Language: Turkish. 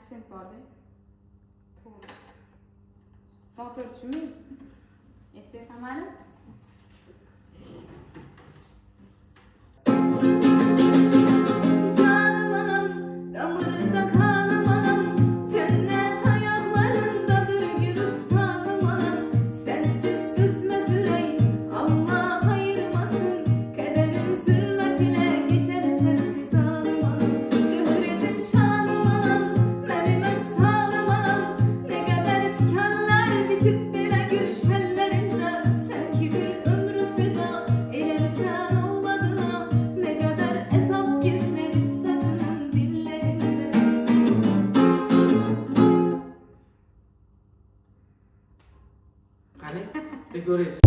Aksent var değil. Doğru. Doktor düşünmeyin. Ettiysem hala. Canım anam, damarında kanım anam, cennet ayaklarındadır gülistanım anam. Sensiz düzmez yüreğim, Allah ayırmasın. Kaderim zulmet ile geçer sensiz anım anam. Şöhretim şanım anam, menimet sağlım anam. Ne kadar tikanlar bitip bile gülüş ellerinde. Sen ki bir ömrü feda eylersen oğladına. Ne kadar hesap gizlenip saçının dillerinde. Qani, tek ko'raylik.